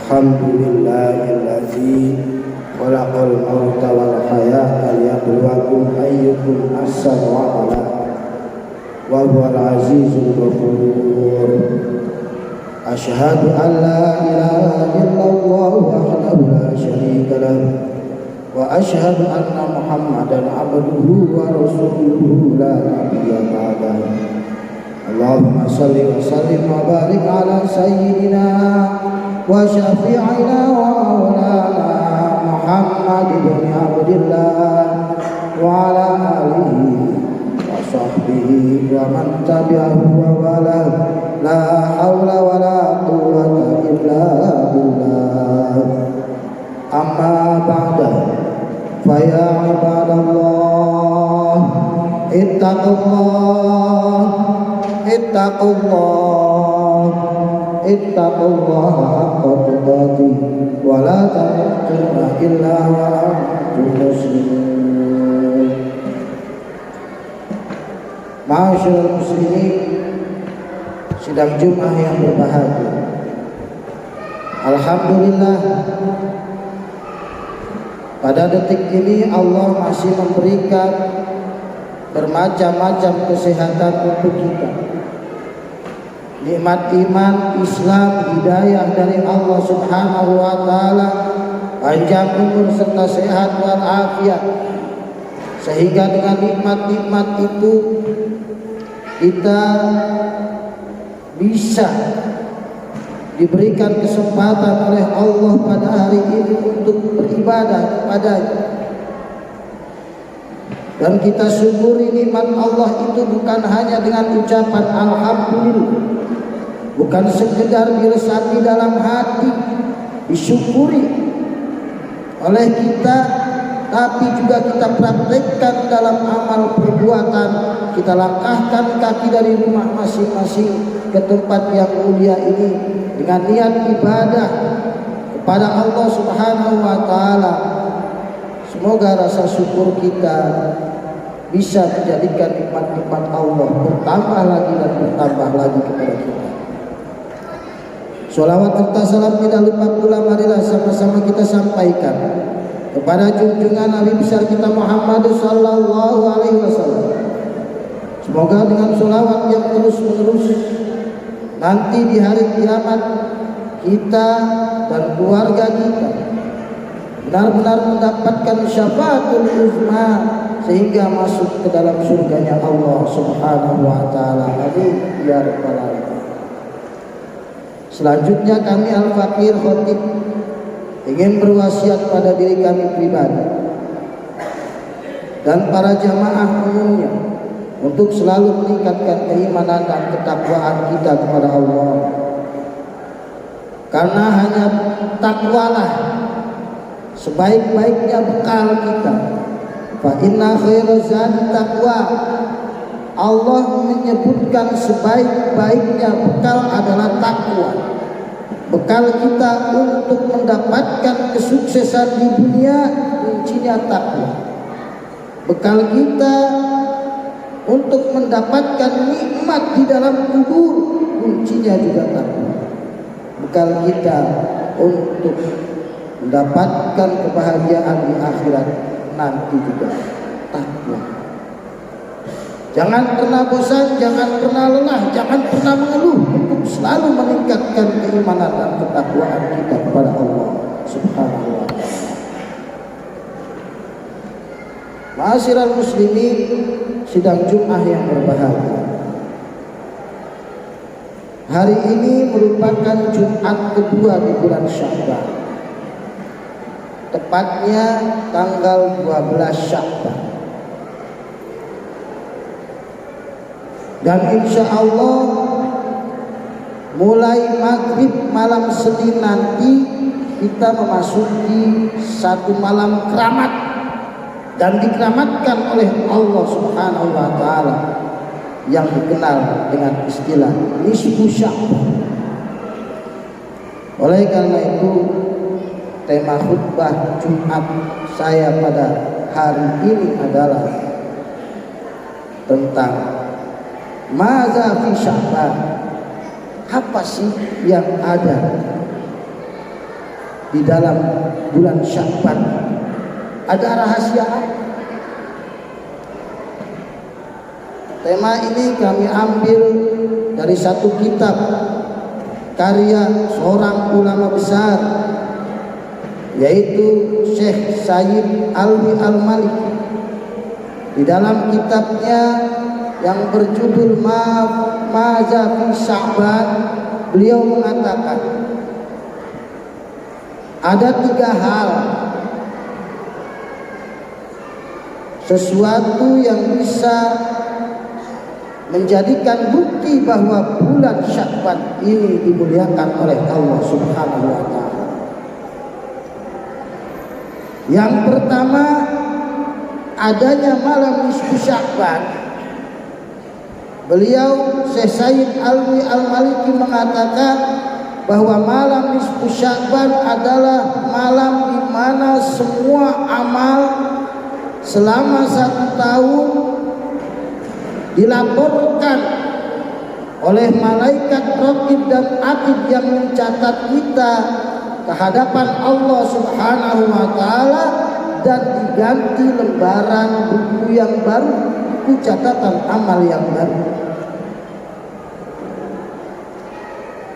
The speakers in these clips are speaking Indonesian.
Alhamdulillahilladzi khalaqal mauta wal hayata liyabluwakum ayyukum ahsanu amala wa huwal azizul ghafur. Asyhadu an la ilaha illallah wahdahu la syarika lahu wa asyhadu anna Muhammadan abduhu wa rasuluhu la nabiyya ba'dahu. Allahumma shalli wa sallim wa barik ala sayyidina wa syafi'ina wa maulana Muhammad ibn Abdillah wa ala alihi wa sahbihi wa man tabi'ahu wa wala. La haula wa la quwwata illa billah. Amma ba'da, fa ya ibadallah ittaqullah haqqa tuqatih wa la tamutunna illa wa antum muslimun. Ma'asyiral muslimin, sidang Jumat yang berbahagia, alhamdulillah pada detik ini Allah masih memberikan bermacam-macam kesehatan untuk kita. Nikmat iman, Islam, hidayah dari Allah Subhanahu wa taala, panjang umur serta sehat walafiat. Sehingga dengan nikmat-nikmat itu kita bisa diberikan kesempatan oleh Allah pada hari ini untuk beribadah kepadanya. Dan kita syukuri nikmat Allah itu bukan hanya dengan ucapan alhamdulillah, bukan sekedar diresapi dalam hati, disyukuri oleh kita, tapi juga kita praktekkan dalam amal perbuatan. Kita langkahkan kaki dari rumah masing-masing ke tempat yang mulia ini dengan niat ibadah kepada Allah Subhanahu wa taala. Semoga rasa syukur kita bisa menjadikan nikmat-nikmat Allah bertambah lagi dan bertambah lagi kepada kita. Sholawat serta salam tidak lupa pula marilah sama-sama kita sampaikan kepada junjungan Nabi besar kita Muhammad sallallahu alaihi wasallam. Semoga dengan sholawat yang terus-menerus nanti di hari kiamat kita dan keluarga kita benar-benar mendapatkan syafaatul uzma sehingga masuk ke dalam surganya Allah Subhanahu wa taala. Amin ya rabbal alamin. Selanjutnya kami Al-Fakir Khotib ingin berwasiat pada diri kami pribadi dan para jamaah umumnya untuk selalu meningkatkan keimanan dan ketakwaan kita kepada Allah. Karena hanya takwalah sebaik-baiknya bekal kita. Fa inna khairaz zadi taqwa. Allah menyebutkan sebaik-baiknya bekal adalah takwa. Bekal kita untuk mendapatkan kesuksesan di dunia kuncinya takwa. Bekal kita untuk mendapatkan nikmat di dalam kubur kuncinya juga takwa. Bekal kita untuk mendapatkan kebahagiaan di akhirat nanti juga takwa. Jangan pernah bosan, jangan pernah lelah, jangan pernah mengeluh untuk selalu meningkatkan keimanan dan ketakwaan kita kepada Allah Subhanahu wa taala. Ma'asyiral muslimin, sidang Jumat yang berbahagia. Hari ini merupakan Jumat kedua di bulan Sya'ban. Tepatnya tanggal 12 Sya'ban. Dan insya Allah mulai maghrib malam Senin nanti kita memasuki satu malam keramat dan dikeramatkan oleh Allah Subhanahu wa taala yang dikenal dengan istilah nisfu Sya'ban. Oleh karena itu tema khutbah Jumat saya pada hari ini adalah tentang maza fi Sya'ban. Apa sih yang ada di dalam bulan Sya'ban? Ada rahasia apa? Tema ini kami ambil dari satu kitab karya seorang ulama besar, yaitu Syekh Sayyid Alwi Al-Maliki. Di dalam kitabnya yang berjudul Maza fi Sya'ban, beliau mengatakan ada 3 hal, sesuatu yang bisa menjadikan bukti bahwa bulan Sya'ban ini dimuliakan oleh Allah Subhanahu wa taala. Yang pertama, adanya malam nisfu Sya'ban. Beliau Syekh Sayyid Alwi Al-Maliki mengatakan bahwa malam nisfu Sya'ban adalah malam di mana semua amal selama 1 tahun dilaporkan oleh malaikat raqib dan atid yang mencatat kita ke hadapan Allah Subhanahu wa taala, dan diganti lembaran buku yang baru, buku catatan amal yang baru.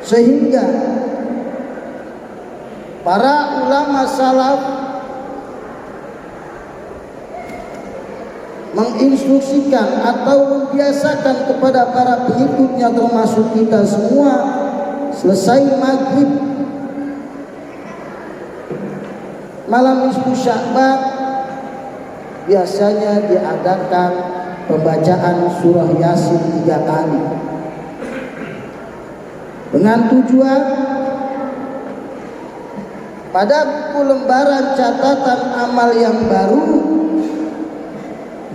Sehingga para ulama salaf menginstruksikan atau membiasakan kepada para pengikutnya, termasuk kita semua, selesai maghrib malam nisfu Sya'ban biasanya diadakan pembacaan surah Yasin 3 kali, dengan tujuan pada buku lembaran catatan amal yang baru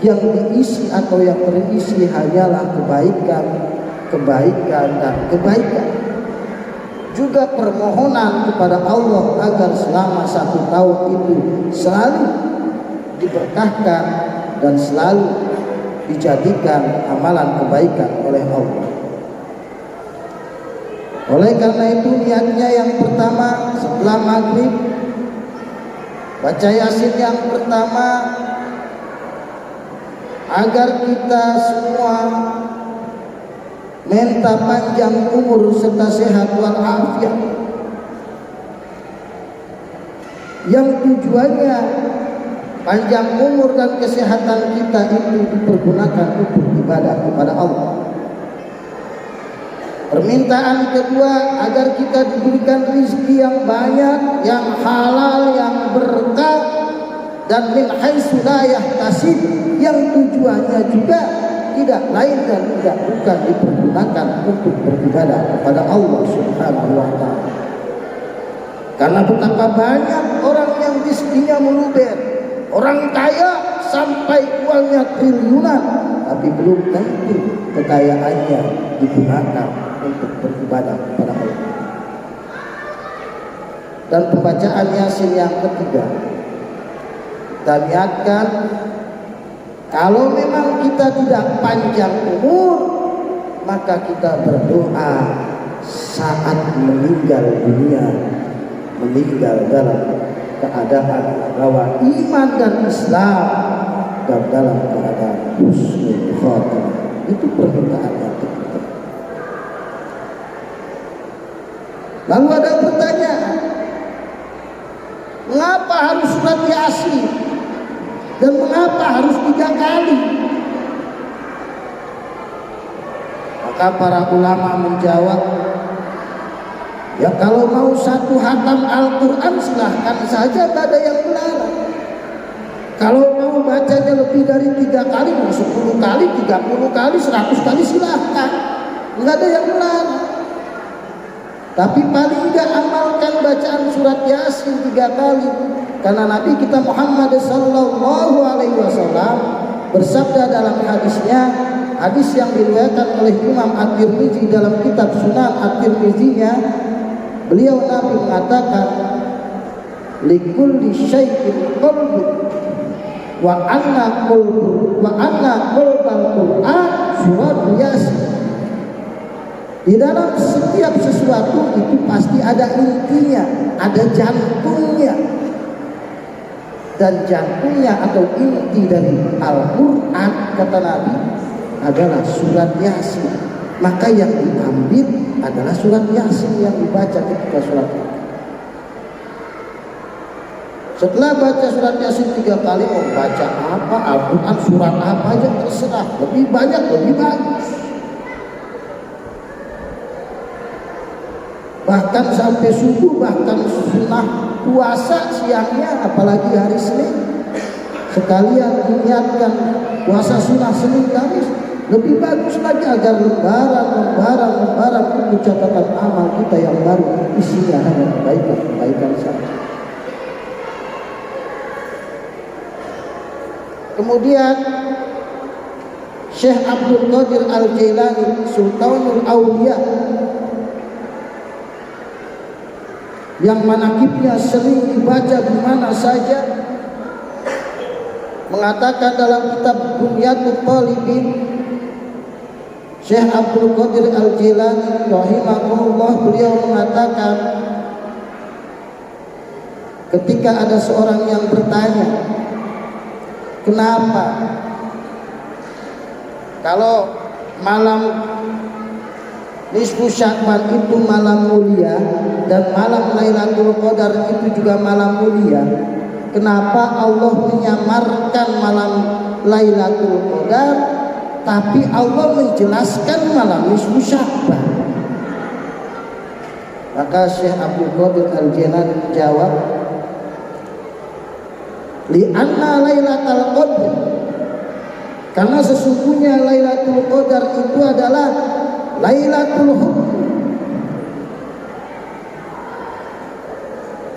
yang diisi atau yang terisi hanyalah kebaikan, kebaikan dan kebaikan. Juga permohonan kepada Allah agar selama 1 tahun itu selalu diberkahkan dan selalu dijadikan amalan kebaikan oleh Allah. Oleh karena itu niatnya yang pertama setelah maghrib baca Yasin yang pertama, agar kita semua minta panjang umur serta sehat walafiat, yang tujuannya panjang umur dan kesehatan kita itu dipergunakan untuk ibadah kepada Allah. Permintaan kedua, agar kita diberikan rezeki yang banyak, yang halal, yang berkah, dan min haitsu la yahtasib, yang tujuannya juga tidak lain dan tidak bukan dipergunakan untuk beribadah kepada Allah Subhanahu wa taala. Karena betapa banyak orang yang rezekinya meluber, orang kaya sampai uangnya triliunan, tapi belum tentu kekayaannya digunakan untuk beribadah kepada Allah. Dan pembacaan Yasin yang ketiga, kita niatkan kalau memang kita tidak panjang umur, maka kita berdoa saat meninggal dunia, meninggal dalam keadaan bahwa iman dan Islam dan dalam keadaan husnul khatimah. Itu permintaan yang ketiga. Lalu ada pertanyaan, mengapa harus surat Yasin? Dan mengapa harus 3 kali? Maka para ulama menjawab, ya kalau mau 1 hatam Al-Quran silahkan saja, tidak ada yang melarang. Kalau mau bacanya lebih dari 3 kali, mau 10 kali, 30 kali, 100 kali silahkan, tidak ada yang melarang. Tapi paling tidak amalkan bacaan surat Yasin 3 kali. Karena Nabi kita Muhammad sallallahu alaihi wasallam bersabda dalam hadisnya, hadis yang diriwayatkan oleh Imam At-Tirmizi dalam kitab Sunan At-Tirmizinya, beliau Nabi mengatakan, likulli syai'in qalbun wa anna qalbal Qur'an surat Yasin. Di dalam setiap sesuatu itu pasti ada intinya, ada jantungnya. Dan jantungnya atau inti dari Al-Quran, kata Nabi, adalah surat Yasin. Maka yang diambil adalah surat Yasin yang dibaca ketika surat. Setelah baca surat Yasin 3 kali, mau baca apa, Al-Quran surat apa aja terserah, lebih banyak lebih bagus. Bahkan sampai subuh, bahkan sunnah puasa siangnya, apalagi hari Senin, sekalian mengingatkan puasa sunnah Senin Kamis, lebih bagus lagi agar lembaran itu catatan amal kita yang baru isinya hanya kebaikan saja. Kemudian Syekh Abdul Qadir Al-Jailani, Sultanul Auliya, yang manaqibnya sering dibaca di mana saja, mengatakan dalam kitab Bunyatul Talibin, Syekh Abdul Qadir Al-Jailani rahimahullah, beliau mengatakan ketika ada seorang yang bertanya, kenapa kalau malam nisfu Sya'ban itu malam mulia dan malam Lailatul Qadar itu juga malam mulia, kenapa Allah menyamarkan malam Lailatul Qadar tapi Allah menjelaskan malam nisfu Sya'ban? Maka Syekh Abdul Qadir Al-Jailani menjawab, li'anna Lailatul Qadar, karena sesungguhnya Lailatul Qadar itu adalah Lailatul Hukm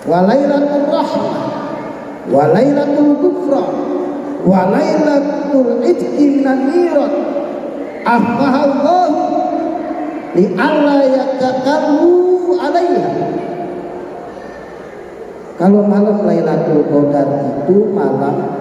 wa Lailatul Rahmah wa Lailatul Ghufran wa Lailatul Itqi minan Niran, afahallahu li'alla yatakallu alaiha. Kalau malam Lailatul Qadar itu malam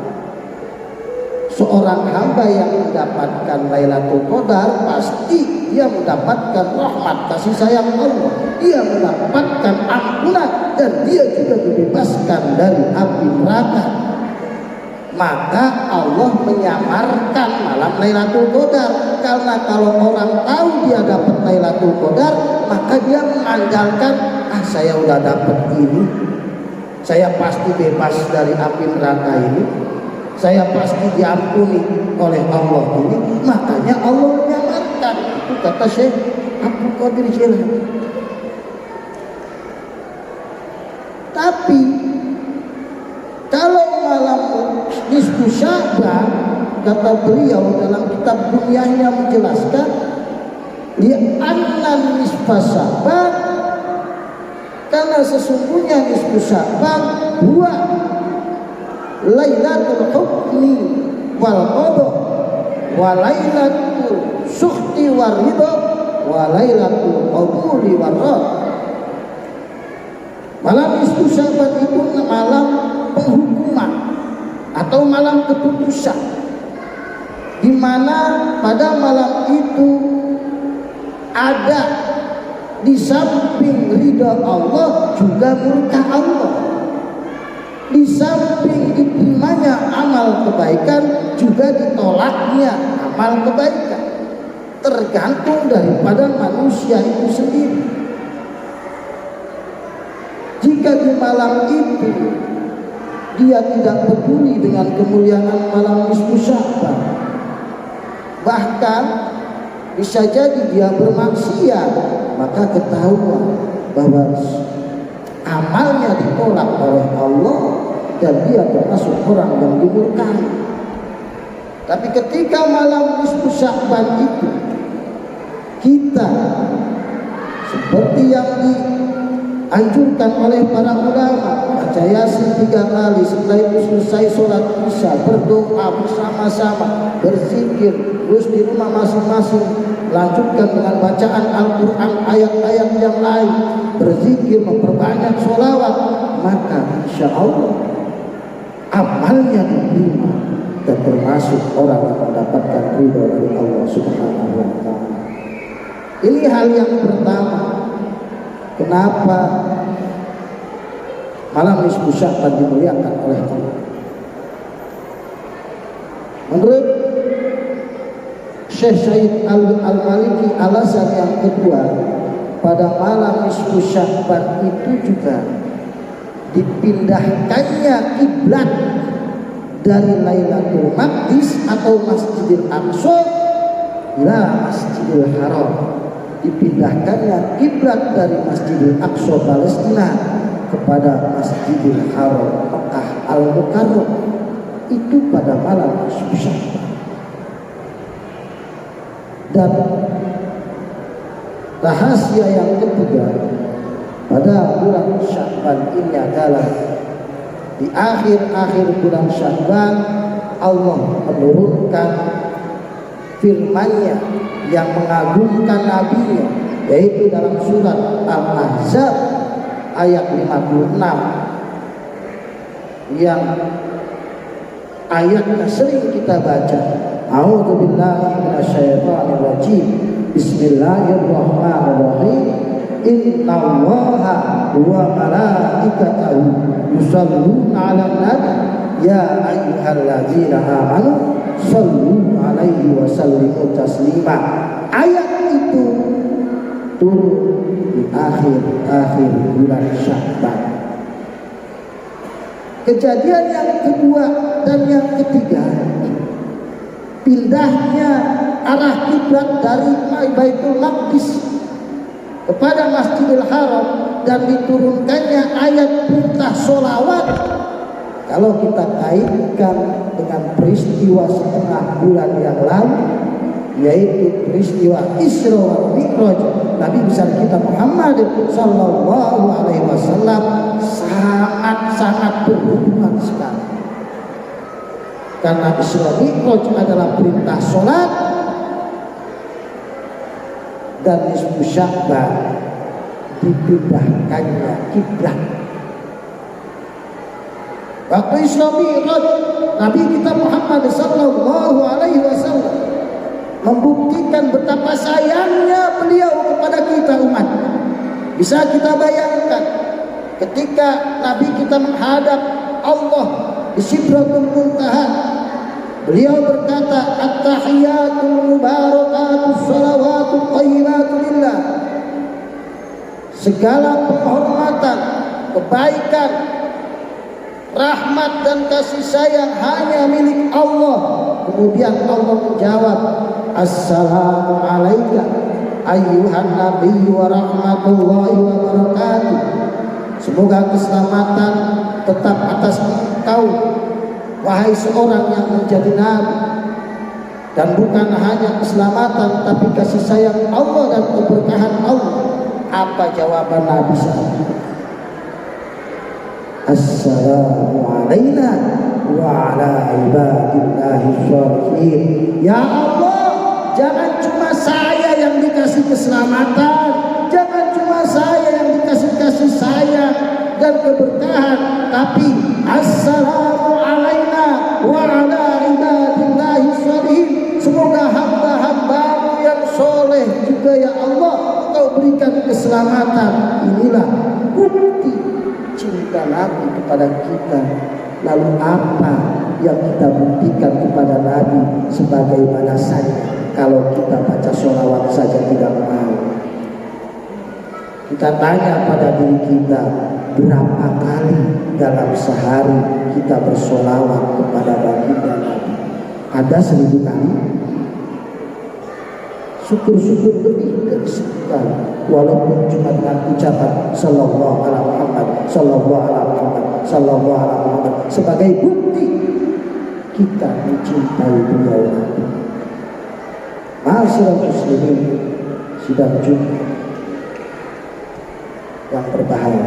seorang hamba yang mendapatkan Lailatul Qadar, pasti dia mendapatkan rahmat kasih sayang Allah, dia mendapatkan ampunan, dan dia juga dibebaskan dari api neraka. Maka Allah menyamarkan malam Lailatul Qadar, karena kalau orang tahu dia dapat Lailatul Qadar, maka dia mengandalkan, saya udah dapat ini, saya pasti bebas dari api neraka ini, saya pasti diampuni oleh Allah ini. Makanya Allah menyamarkan. Itu kata Syekh Abdul Qadir Jailani. Tapi kalau malam nisfu Sya'ban, kata beliau dalam kitab Bunyahnya menjelaskan, li'anna nisfa Sya'ban, karena sesungguhnya nisfu Sya'ban huwa Lailatul Hukmi wal Qadha wa Lailatul Sukhti war Ridha wa Lailatul Qabuli war Rad. Malam nisfu Sya'ban itu malam penghukuman atau malam keputusan, di mana pada malam itu ada di samping ridha Allah juga murka Allah. Di samping diterimanya amal kebaikan, juga ditolaknya amal kebaikan. Tergantung daripada manusia itu sendiri. Jika di malam itu dia tidak peduli dengan kemuliaan malam nisfu Sya'ban, bahkan bisa jadi dia bermaksiat, maka ketahuan bahwa amalnya ditolak oleh Allah dan dia termasuk orang yang dimurkai. Tapi ketika malam nisfu Sya'ban itu kita seperti yang dianjurkan oleh para ulama, baca Yasin 3 kali, setelah itu selesai sholat isya, berdoa bersama-sama, berzikir, terus di rumah masing-masing lanjutkan dengan bacaan Al-Quran, ayat-ayat yang lain, berzikir, memperbanyak sholawat, maka insya Allah amalnya diterima dan termasuk orang yang mendapatkan ridho dari Allah Subhanahu wa Ta'ala. Ini hal yang pertama. Kenapa malam nisfu Sya'ban dimuliakan oleh Allah? Menurut Syekh Said Al-Maliki, alasan yang kedua, pada malam nisfu Sya'ban itu juga dipindahkannya kiblat dari Lailatul Maqdis atau Masjidil Aqsa ila Masjidil Haram. Dipindahkannya kiblat dari Masjidil Aqsa Palestina kepada Masjidil Haram Mekah Al-Mukarram, itu pada malam nisfu Sya'ban. Dan rahasia yang ketiga, pada bulan Sya'ban ini adalah di akhir-akhir bulan Sya'ban Allah menurunkan firman-Nya yang mengagungkan Nabi-Nya, yaitu dalam surat Al-Ahzab ayat 56, yang ayatnya sering kita baca. A'udzubillahi minasyaitonirrajim. Bismillahirrahmanirrahim. Innallaha wa malaikatahu yusholluna 'alan nabi ya ayyuhalladzina amanu shallu 'alaihi wa sallimu taslima. Ayat itu turun di akhir bulan Sya'ban. Kejadian yang kedua dan yang ketiga, pindahnya arah kiblat dari Baitul Maqdis kepada Masjidil Haram dan diturunkannya ayat perintah sholawat. Kalau kita kaitkan dengan peristiwa setengah bulan yang lalu, yaitu peristiwa Isra wal Mi'raj Nabi besar kita Muhammad sallallahu alaihi wasallam, sangat berhubungan sekali. Karena Isra Mi'raj adalah perintah sholat, dan nisfu Sya'ban dipindahkannya kiblat. Waktu Isra Mi'raj, Nabi kita Muhammad sallallahu alaihi wasallam membuktikan betapa sayangnya beliau kepada kita umat. Bisa kita bayangkan ketika Nabi kita menghadap Allah di Sidratul Muntaha, beliau berkata, at-tahiyatul mubarakatus shalawatul thayyibatu lillah. Segala penghormatan, kebaikan, rahmat dan kasih sayang hanya milik Allah. Kemudian Allah menjawab, assalamu alayka ayyuhan nabiyyu wa rahmatullahi wa barakatuh. Semoga keselamatan tetap atas engkau, wahai seorang yang menjadi nabi, dan bukan hanya keselamatan tapi kasih sayang Allah dan keberkahan Allah. Apa jawaban Nabi SAW? Assalamu alayna wa ala ibadillahi sholihin. Ya Allah, jangan cuma saya yang dikasih keselamatan, jangan cuma saya yang dikasih kasih sayang dan keberkahan, tapi assalamu alayna wa ala ibadillahi sholihin. Semoga hamba-hambamu yang soleh juga ya Allah Engkau berikan keselamatan. Inilah bukti cinta Nabi kepada kita. Lalu apa yang kita buktikan kepada Nabi sebagaimana saja kalau kita baca sholawat saja tidak mau? Kita tanya pada diri kita, berapa kali dalam sehari kita bersholawat kepada baginda Nabi? Ada 1000 kali? Syukur-syukur lebih dari 1000 kali, walaupun cuma dengan ucapan sallallahu alaihi Muhammad, sallallahu alaihi Muhammad, sallallahu alaihi Muhammad, sebagai bukti kita mencintai beliau. Ma'asyiral muslimin, sudah jumpa yang berbahaya.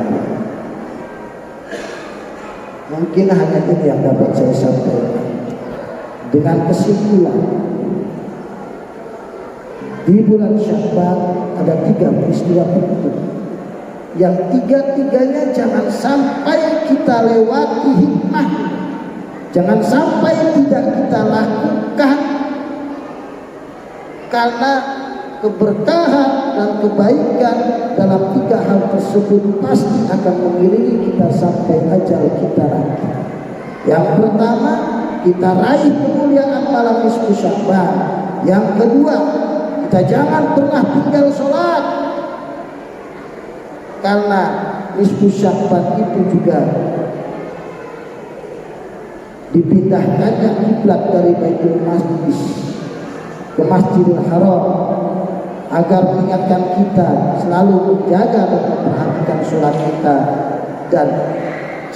Mungkin hanya ini yang dapat saya sampaikan. Dengan kesimpulan, di bulan Sya'ban ada 3 peristiwa penting yang tiga-tiganya jangan sampai kita lewati hikmah, jangan sampai tidak kita lakukan, karena keberkahan dan kebaikan dalam 3 hal tersebut pasti akan mengiringi kita sampai ajal kita nanti. Yang pertama, kita raih kemuliaan malam nisfu Sya'ban. Yang kedua, kita jangan pernah tinggal sholat, karena nisfu Sya'ban itu juga dipindahkannya kiblat dari Baitul Maqdis ke Masjidil Haram agar mengingatkan kita selalu menjaga dan memperhatikan sholat kita, dan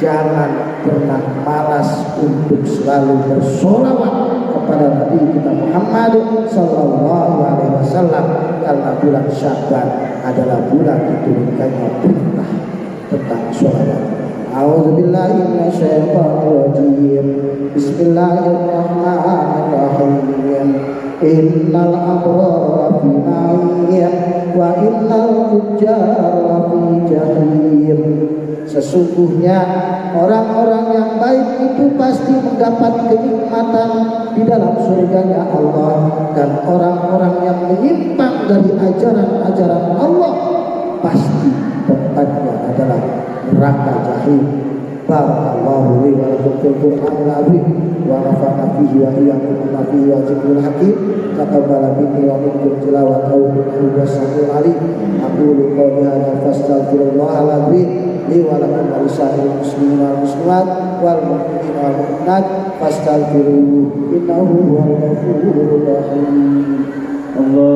jangan pernah malas untuk selalu bersolawat kepada Nabi kita Muhammad sallallahu alaihi wasallam, karena bulan Sya'ban adalah bulan diturunkannya perintah tentang sholawat. A'udzubillahi minasyaitonirrajim. Bismillahirrahmanirrahim. Innal abrara fi na'im wa innal fujjara fi jahim. Sesungguhnya orang-orang yang baik itu pasti mendapat kenikmatan di dalam surganya Allah, dan orang-orang yang menyimpang dari ajaran-ajaran Allah pasti tempatnya adalah neraka jahim. Barakallahu li wa lakum fil Qur'anil azim wa nafa'ana fihi wa iyyakum bima fihi wa dzikril hakim. Taqabbal minni wa minkum tilawatahu innahu was-sami'ul 'alim. Aqulu qawli hadza fastaghfirullahal azim li wa lakum wa lisa'iril muslimin wal muslimat wal mu'minin wal mu'minat fastaghfiruhu innahu huwal ghafurur rahim. Allah